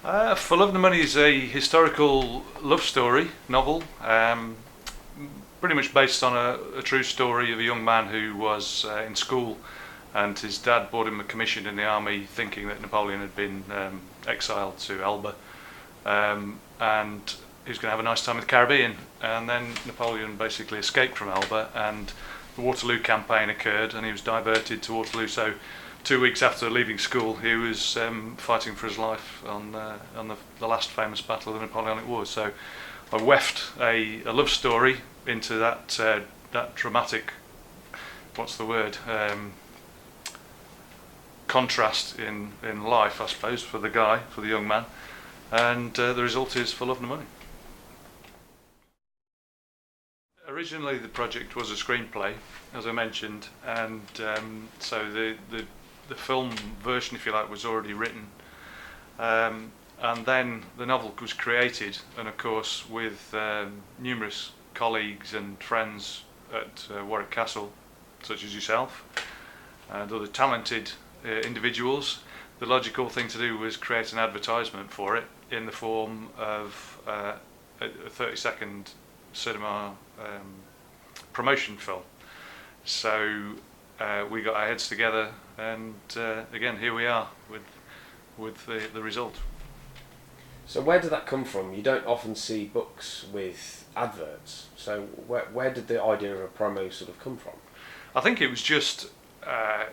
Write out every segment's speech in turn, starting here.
For Love and Money is a historical love story novel, pretty much based on a true story of a young man who was in school, and his dad bought him a commission in the army, thinking that Napoleon had been exiled to Elba, and he was going to have a nice time in the Caribbean. And then Napoleon basically escaped from Elba, and the Waterloo campaign occurred, and he was diverted to Waterloo. So 2 weeks after leaving school, he was fighting for his life on the last famous battle of the Napoleonic Wars. So I weft a love story into that dramatic, what's the word, contrast in life, I suppose, for the young man, and the result is For Love and Money. Originally, the project was a screenplay, as I mentioned, and so the film version, if you like, was already written, and then the novel was created, and of course with numerous colleagues and friends at Warwick Castle, such as yourself and other talented individuals. The logical thing to do was create an advertisement for it in the form of a 30-second cinema promotion film. So we got our heads together, and again, here we are with the result. So where did that come from? You don't often see books with adverts. So where did the idea of a promo sort of come from? I think it was just a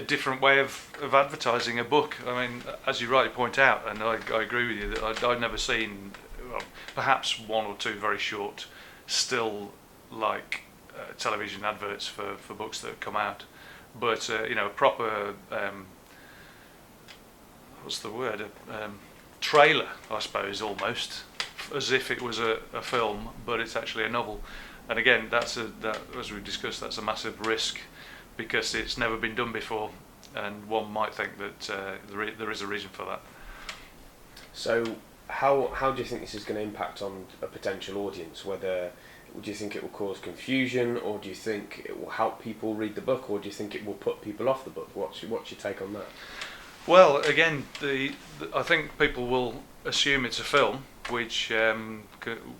different way of advertising a book. I mean, as you rightly point out, and I agree with you, that I'd never seen, well, perhaps one or two very short, still like television adverts for books that have come out. But a proper, what's the word, trailer, I suppose, almost, as if it was a film, but it's actually a novel. And again, that, as we discussed, that's a massive risk, because it's never been done before, and one might think that there is a reason for that. So how do you think this is going to impact on a potential audience? Whether do you think it will cause confusion, or do you think it will help people read the book, or do you think it will put people off the book? What's your take on that? Well, again, I think people will assume it's a film, which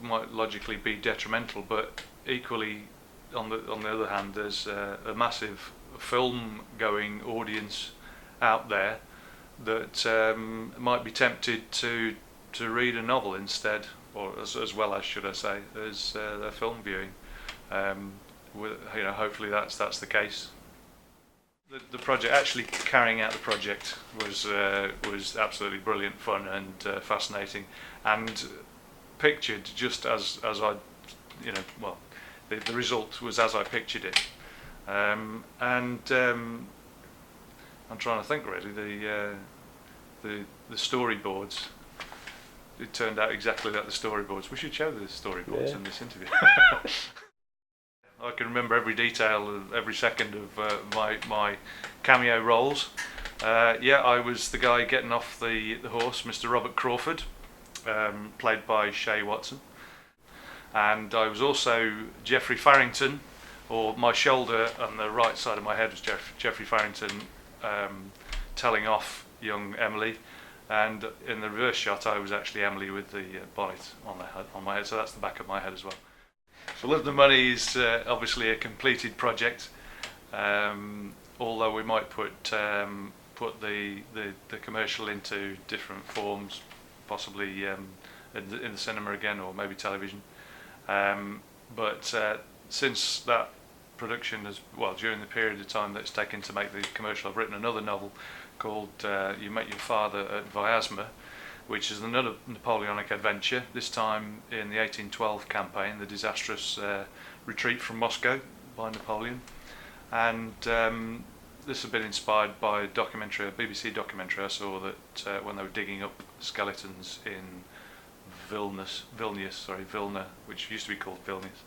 might logically be detrimental, but equally, on the other hand, there's a massive film-going audience out there that might be tempted to read a novel instead, or as well as, should I say, as their film viewing. Hopefully that's the case. The project, actually carrying out the project, was absolutely brilliant fun and fascinating, and pictured just as I, the result was as I pictured it, and I'm trying to think really. The storyboards, it turned out exactly like the storyboards. We should show the storyboards in this interview. I can remember every detail of every second of my cameo roles. I was the guy getting off the horse, Mr. Robert Crawford, played by Shay Watson. And I was also Geoffrey Farrington, or my shoulder on the right side of my head was Geoffrey Farrington, telling off young Emily. And in the reverse shot, I was actually Emily with the bonnet on my head, so that's the back of my head as well. So Love the Money is obviously a completed project, although we might put the commercial into different forms, possibly in the cinema again, or maybe television. But since that production during the period of time that it's taken to make the commercial, I've written another novel called You Met Your Father at Vyazma, which is another Napoleonic adventure, this time in the 1812 campaign, the disastrous retreat from Moscow by Napoleon. And this has been inspired by a BBC documentary I saw that when they were digging up skeletons in Vilna, which used to be called Vilnius,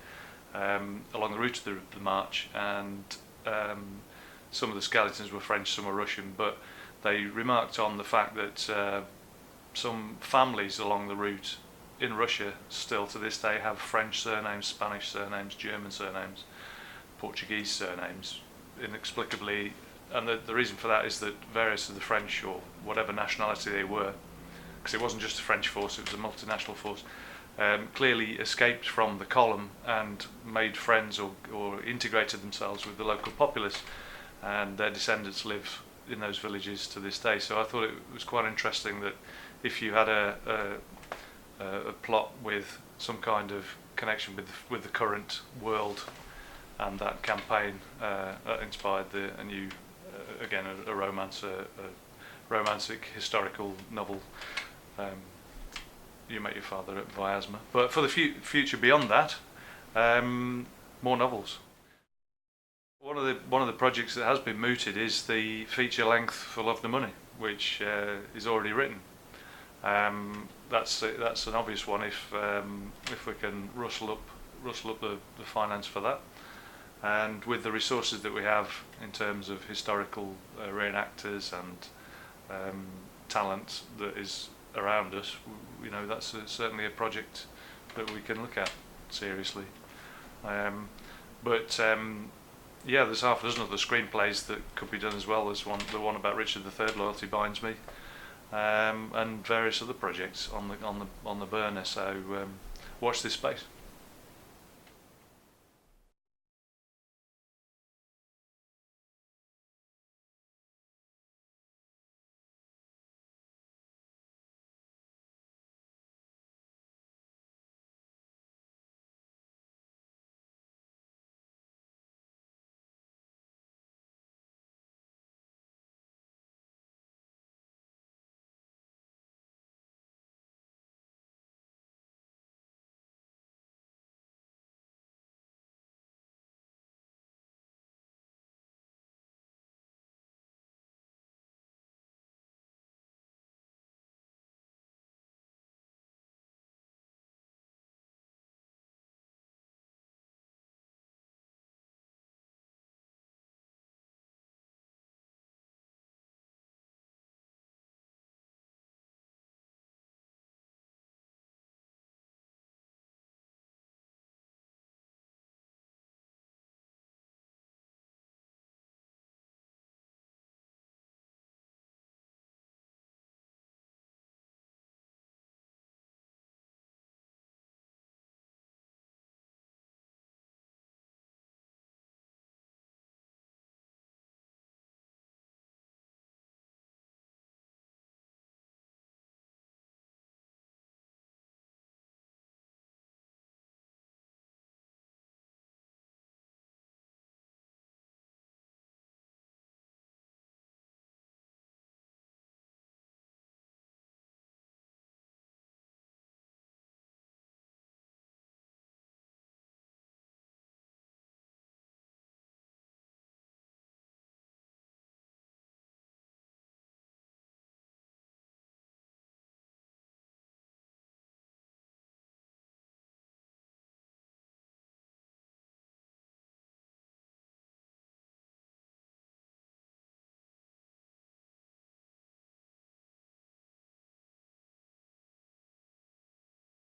along the route of the march, and some of the skeletons were French, some were Russian, but they remarked on the fact that some families along the route in Russia still to this day have French surnames, Spanish surnames, German surnames, Portuguese surnames, inexplicably. And the reason for that is that various of the French, or whatever nationality they were, because it wasn't just a French force, it was a multinational force, clearly escaped from the column and made friends or integrated themselves with the local populace, and their descendants live in those villages to this day. So I thought it was quite interesting that if you had a plot with some kind of connection with the current world, and that campaign inspired a new, again, a romance, a romantic historical novel. You Met Your Father at Vyazma. But for the future beyond that, more novels. One of the projects that has been mooted is the feature length for Love the Money, which is already written. That's an obvious one if we can rustle up the finance for that, and with the resources that we have in terms of historical reenactors and talent that is around us, that's certainly a project that we can look at seriously. Yeah, there's half a dozen other screenplays that could be done as well. There's the one about Richard III, Loyalty Binds Me, and various other projects on the burner. So watch this space.